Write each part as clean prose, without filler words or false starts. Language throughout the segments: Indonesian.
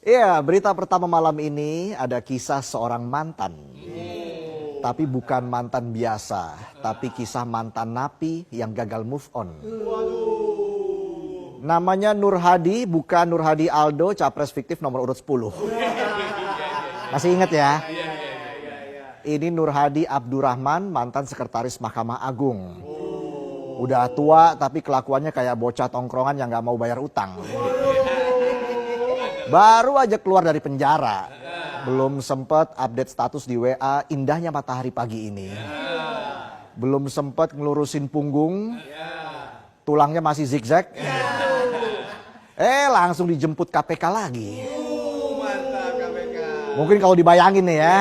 Iya, berita pertama malam ini ada kisah seorang mantan. Tapi bukan mantan biasa, tapi kisah mantan napi yang gagal move on. Namanya Nur Hadi, bukan Nur Hadi Aldo, capres fiktif nomor urut 10. Masih ingat ya? Ini Nur Hadi Abdurrahman, mantan sekretaris Mahkamah Agung. Udah tua tapi kelakuannya kayak bocah tongkrongan yang gak mau bayar utang. Baru aja keluar dari penjara. Belum sempet update status di WA, indahnya matahari pagi ini. Belum sempet ngelurusin punggung. Tulangnya masih zigzag. Langsung dijemput KPK lagi. Mungkin kalau dibayangin nih ya.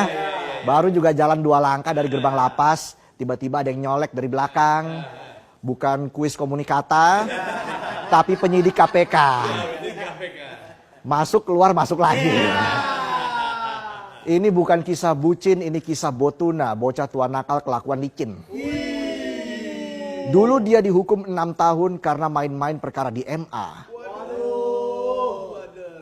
Baru juga jalan 2 langkah dari gerbang lapas. Tiba-tiba ada yang nyolek dari belakang. Bukan kuis komunikata. Tapi penyidik KPK. Masuk keluar masuk lagi. Ini bukan kisah bucin, ini kisah Botuna, bocah tua nakal kelakuan licin. Dulu dia dihukum 6 tahun karena main-main perkara di MA.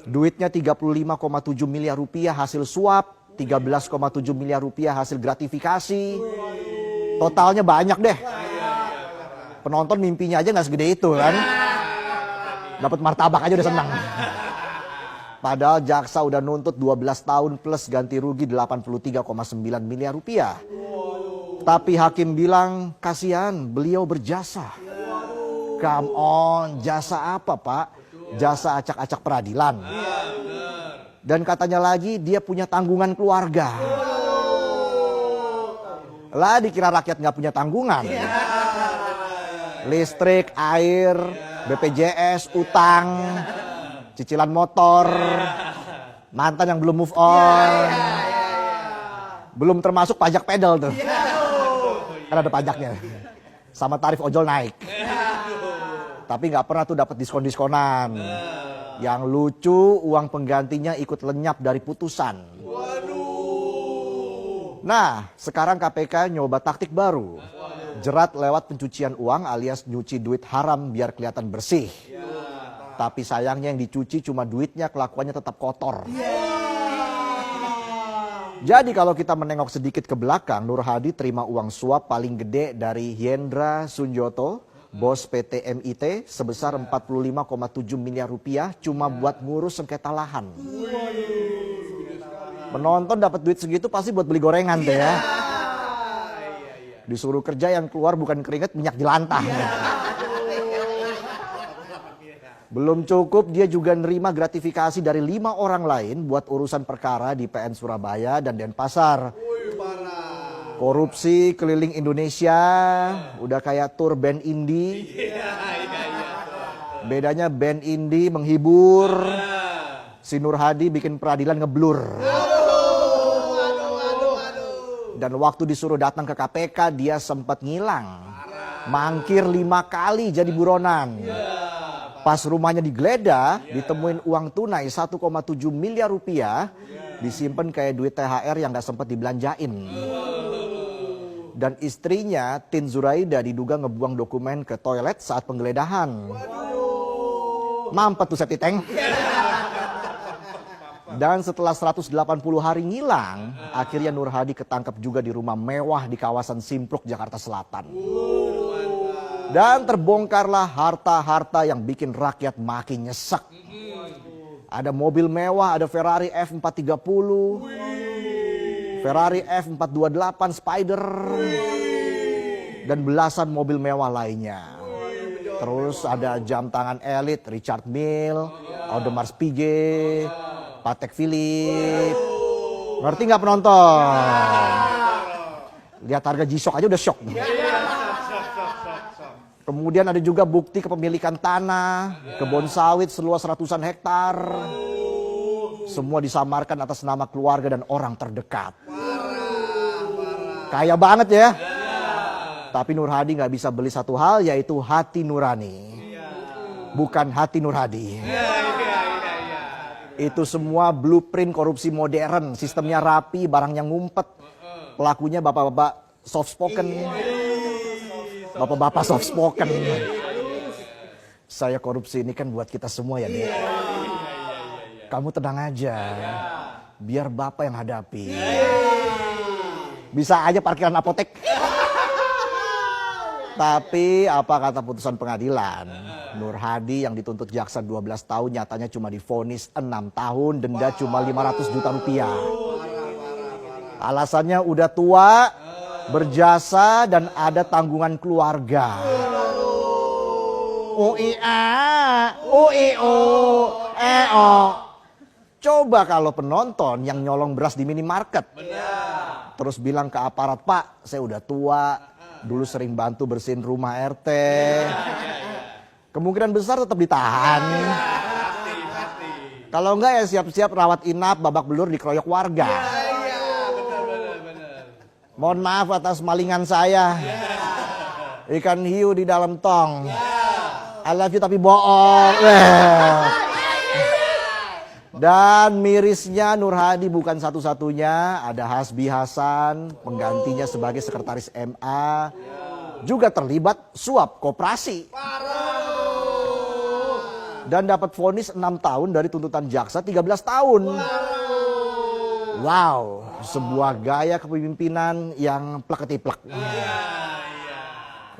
Duitnya 35,7 miliar rupiah hasil suap, 13,7 miliar rupiah hasil gratifikasi. Totalnya banyak deh. Penonton mimpinya aja gak segede itu kan. Dapat martabak aja udah senang. Padahal jaksa udah nuntut 12 tahun plus ganti rugi 83,9 miliar rupiah. Tapi hakim bilang, kasihan beliau berjasa. Come on, jasa apa Pak? Jasa acak-acak peradilan. Dan katanya lagi dia punya tanggungan keluarga. Lah dikira rakyat gak punya tanggungan. Listrik, air, BPJS, utang, cicilan motor, mantan yang belum move on, belum termasuk pajak pedal tuh, kan ada pajaknya, sama tarif ojol naik, tapi nggak pernah tuh dapat diskon-diskonan. Yang lucu uang penggantinya ikut lenyap dari putusan. Nah sekarang KPK nyoba taktik baru, jerat lewat pencucian uang alias nyuci duit haram biar kelihatan bersih. Tapi sayangnya yang dicuci cuma duitnya, kelakuannya tetap kotor. Jadi kalau kita menengok sedikit ke belakang, Nur Hadi terima uang suap paling gede dari Hendra Sunjoto, bos PT MIT, sebesar 45,7 miliar rupiah cuma buat ngurus sengketa lahan. Menonton dapat duit segitu pasti buat beli gorengan tuh ya. Disuruh kerja yang keluar bukan keringat, minyak jelantah. Belum cukup, dia juga nerima gratifikasi dari 5 orang lain buat urusan perkara di PN Surabaya dan Denpasar. Korupsi keliling Indonesia, udah kayak tur band indie. Bedanya band indie menghibur, si Nur Hadi bikin peradilan ngeblur. Dan waktu disuruh datang ke KPK, dia sempat ngilang. Mangkir 5 kali jadi buronan. Pas rumahnya digeledah, ditemuin uang tunai 1,7 miliar rupiah, disimpan kayak duit THR yang gak sempat dibelanjain. Dan istrinya, Tin Zuraida, diduga ngebuang dokumen ke toilet saat penggeledahan. Mampet tuh septic tank. Dan setelah 180 hari ngilang, akhirnya Nur Hadi ketangkep juga di rumah mewah di kawasan Simpruk, Jakarta Selatan. Dan terbongkarlah harta-harta yang bikin rakyat makin nyesek. Ada mobil mewah, ada Ferrari F430, Ferrari F428 Spider, dan belasan mobil mewah lainnya. Terus ada jam tangan elit Richard Mille, Audemars Piguet, Patek Philippe. Ngerti nggak penonton? Lihat harga G-Shock aja udah shock. Kemudian ada juga bukti kepemilikan tanah, kebun sawit seluas ratusan hektar. Semua disamarkan atas nama keluarga dan orang terdekat. Kaya banget ya. Tapi Nur Hadi nggak bisa beli satu hal, yaitu hati nurani. Bukan hati Nur Hadi. Itu semua blueprint korupsi modern, sistemnya rapi, barangnya ngumpet. Pelakunya bapak-bapak soft spoken. Bapak-bapak soft spoken. Saya korupsi ini kan buat kita semua ya, Dek. Kamu tenang aja. Biar Bapak yang hadapi. Bisa aja parkiran apotek. Tapi apa kata putusan pengadilan? Nur Hadi yang dituntut jaksa 12 tahun nyatanya cuma divonis 6 tahun, denda cuma 500 juta rupiah. Alasannya udah tua, berjasa, dan ada tanggungan keluarga. UIA, UIU, EO. Coba kalau penonton yang nyolong beras di minimarket. Terus bilang ke aparat, Pak, saya udah tua, dulu sering bantu bersihin rumah RT. Kemungkinan besar tetap ditahan. Kalau enggak ya siap-siap rawat inap, babak belur dikeroyok warga. Mohon maaf atas malingan saya. Ikan hiu di dalam tong. I love you tapi bohong. Dan mirisnya Nur Hadi bukan satu-satunya. Ada Hasbi Hasan, penggantinya sebagai sekretaris MA. Juga terlibat suap koperasi. Dan dapat vonis 6 tahun dari tuntutan jaksa 13 tahun. Wow, sebuah gaya kepemimpinan yang plek-ketiplek.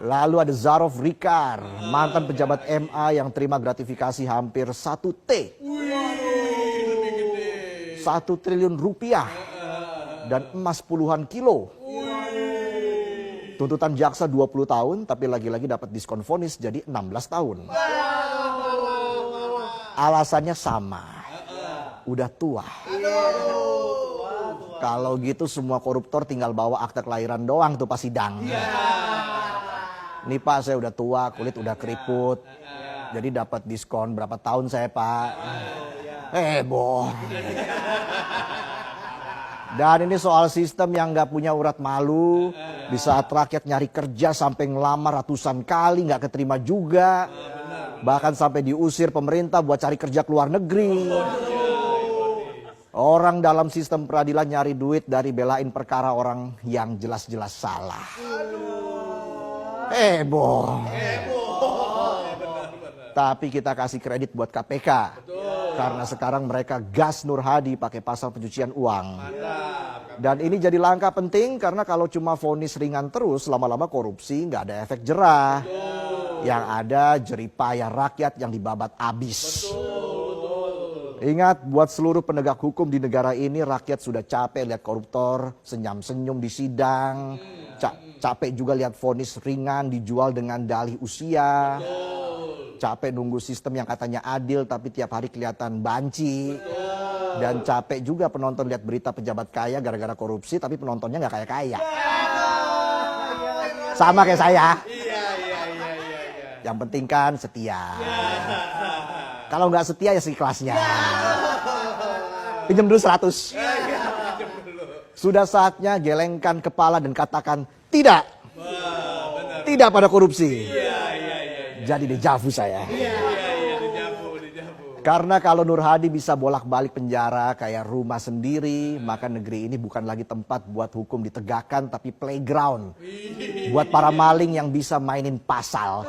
Lalu ada Zarov Rikar, mantan pejabat MA yang terima gratifikasi hampir 1 T. 1 triliun rupiah dan emas puluhan kilo. Tuntutan jaksa 20 tahun tapi lagi-lagi dapat diskon vonis jadi 16 tahun. Alasannya sama, udah tua. Kalau gitu semua koruptor tinggal bawa akte kelahiran doang tuh pas sidang. Nih Pak, saya udah tua, kulit udah keriput. Jadi dapat diskon berapa tahun saya Pak. Boh. Dan ini soal sistem yang gak punya urat malu. Di saat rakyat nyari kerja sampai ngelamar ratusan kali gak keterima juga. Bahkan sampai diusir pemerintah buat cari kerja ke luar negeri. Orang dalam sistem peradilan nyari duit dari belain perkara orang yang jelas-jelas salah. Boh. Tapi kita kasih kredit buat KPK. Karena sekarang mereka gas Nur Hadi pakai pasal pencucian uang. Dan ini jadi langkah penting karena kalau cuma vonis ringan terus lama-lama korupsi nggak ada efek jerah. Yang ada jeripaya rakyat yang dibabat abis. Ingat, buat seluruh penegak hukum di negara ini, rakyat sudah capek lihat koruptor senyum-senyum di sidang. Capek juga lihat vonis ringan dijual dengan dalih usia. Capek nunggu sistem yang katanya adil tapi tiap hari kelihatan banci. Dan capek juga penonton lihat berita pejabat kaya gara-gara korupsi tapi penontonnya nggak kaya-kaya. Sama kayak saya. Yang penting kan setia. Kalau nggak setia ya seikhlasnya. Pinjam dulu 100. Sudah saatnya gelengkan kepala dan katakan tidak. Tidak pada korupsi. Jadi dejavu saya. Karena kalau Nur Hadi bisa bolak-balik penjara kayak rumah sendiri, maka negeri ini bukan lagi tempat buat hukum ditegakkan, tapi playground buat para maling yang bisa mainin pasal.